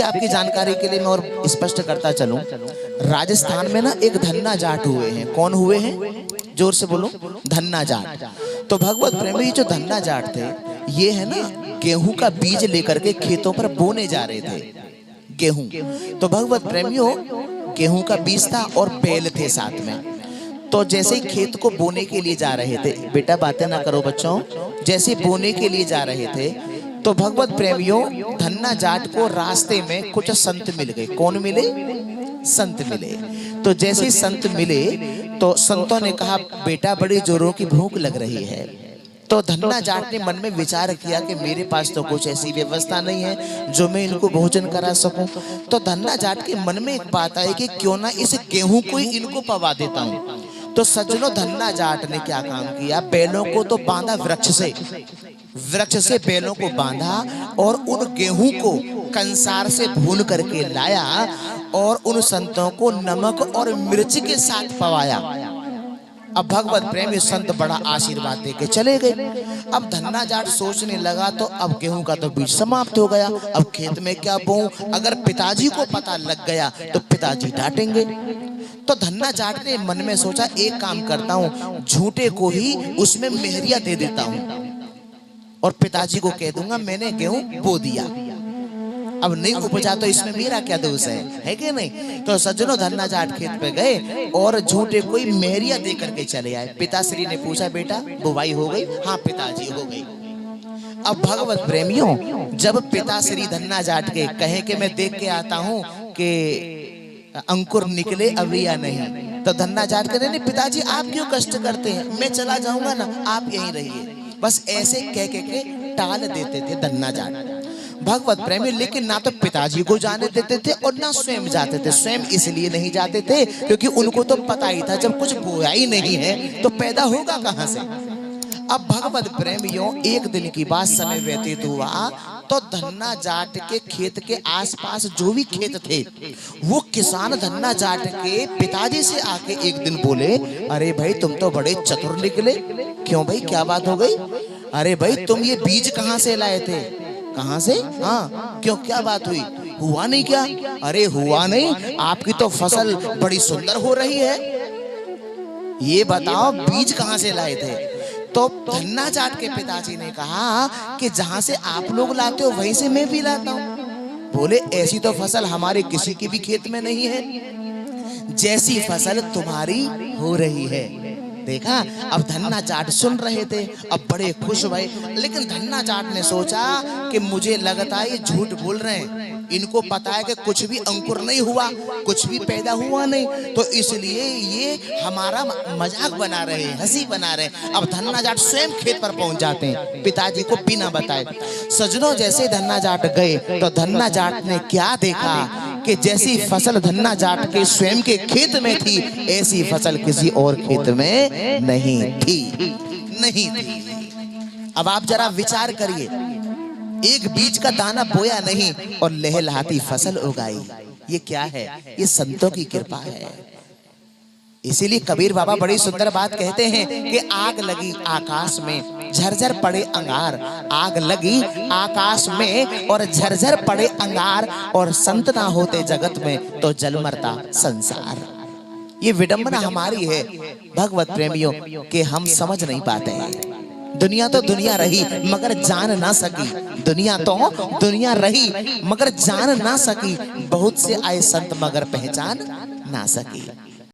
आपकी जानकारी के लिए मैं और स्पष्ट करता चलूं, राजस्थान में ना एक धन्ना जाट हुए हैं। कौन हुए हैं? जोर से बोलो, धन्ना जाट। तो भगवत प्रेमी जो धन्ना जाट थे, ये है ना गेहूं का बीज लेकर के खेतों पर बोने जा रहे थे। गेहूं, तो भगवत प्रेमियों गेहूं का बीज था और बैल थे साथ में। तो जैसे ही खेत को बोने के लिए जा रहे थे, बेटा बातें ना करो बच्चों, जैसे बोने के लिए जा रहे थे तो भगवत प्रेमियों धन्ना जाट को रास्ते में कुछ संत मिल गए। कौन मिले? संत मिले। तो जैसे ही संत मिले तो संतों ने कहा, बेटा बड़ी जोरों की भूख लग रही है। तो धन्ना जाट ने मन में विचार किया कि मेरे पास तो कुछ ऐसी व्यवस्था नहीं है जो मैं इनको भोजन करा सकूं। तो धन्ना जाट के मन में एक बात आई कि क्यों ना इस गेहूं को ही इनको पवा देता हूं। तो सज्जनों, धन्ना जाट ने क्या काम किया, बैलों को तो बांधा वृक्ष से बैलों को बांधा और उन गेहूं को कंसार से भून करके लाया और उन संतों को नमक और मिर्च के साथ पवाया। अब भगवत प्रेमी संत बड़ा आशीर्वाद देके चले गए। अब धन्ना जाट सोचने लगा, तो अब गेहूं का तो बीज समाप्त हो गया, अब खेत में क्या बोऊं? अगर पिताजी को पता लग गया तो पिताजी डांटेंगे। तो धन्ना जाट ने मन में सोचा, एक काम करता हूं, झूठे को ही उसमें मेहरिया दे देता हूं और पिताजी को कह दूंगा मैंने गेहूं बो दिया। अब नहीं उपजा तो इसमें मेरा क्या दोष है कि नहीं? तो सज्जनों, धन्ना जाट खेत पे गए और झूठे कोई मेहरिया दे करके चले आए। पिताश्री ने पूछा, बेटा बुवाई हो गई? हाँ पिताजी हो गई। अब भगवत प्रेमियों, जब पिताश्री धन्ना जाट के कहे कि मैं देख के आता हूं कि अंकुर निकले अभी या नहीं, तो धन्ना जाट कह रहे, नहीं पिताजी आप क्यों कष्ट करते हैं, मैं चला जाऊंगा ना, आप यहीं रहिए। बस ऐसे कह के टाल देते थे धन्ना जाट भगवत प्रेमी। लेकिन ना तो पिताजी को जाने देते थे और ना स्वयं जाते थे। स्वयं इसलिए नहीं जाते थे क्योंकि उनको तो पता ही था जब कुछ बोया ही नहीं है तो पैदा होगा कहां से। अब भगवत प्रेमियों, एक दिन की बात, समय व्यतीत हुआ तो धन्ना जाट के खेत के आसपास जो भी खेत थे, वो किसान धन्ना जाट के पिताजी से आके एक दिन बोले, अरे भाई तुम तो बड़े चतुर निकले। क्यों भाई, क्या बात हो गई? अरे भाई तुम ये बीज कहां से लाए थे? कहां से? हाँ, क्यों क्या बात हुई? हुआ नहीं क्या? अरे हुआ नहीं, आपकी तो फसल बड़ी सुंदर हो रही है। ये बताओ बीज कहां से लाए थे? तो धन्ना जाट के पिताजी ने कहा कि जहां से आप लोग लाते हो वहीं से मैं भी लाता हूं। बोले ऐसी तो फसल हमारे किसी के भी खेत में नहीं है, जैसी फसल तुम्हारी हो रही है। देखा, अब धन्ना जाट सुन रहे थे, अब बड़े खुश हुए। लेकिन धन्ना जाट ने सोचा कि मुझे लगता है ये झूठ बोल रहे हैं, इनको पता है कि कुछ भी अंकुर नहीं हुआ, कुछ भी पैदा हुआ नहीं, तो इसलिए ये हमारा मजाक बना रहे हैं, हंसी बना रहे हैं। अब धन्ना जाट स्वयं खेत पर पहुंच जाते हैं पिताजी को बिना बताए। सजनों, जैसे धन्ना जाट गए तो धन्ना जाट ने क्या देखा कि जैसी फसल धन्ना जाट के स्वयं के खेत में थी, ऐसी फसल किसी और खेत में नहीं थी। अब आप जरा विचार करिए, एक बीज का दाना बोया नहीं और लहलहाती फसल उगाई। ये क्या है? ये संतों की कृपा है। इसीलिए कबीर बाबा बड़ी सुंदर बात कहते हैं कि आग लगी आकाश में, झरझर पड़े अंगार। आग लगी आकाश में और झरझर पड़े अंगार, और संत ना होते जगत में तो जल मरता संसार। ये विडंबना हमारी है भगवत प्रेमियों के हम समझ नहीं पाते हैं। दुनिया तो दुनिया रही मगर जान ना सकी, दुनिया तो दुनिया रही मगर जान ना सकी। बहुत से आए संत मगर पहचान ना सकी।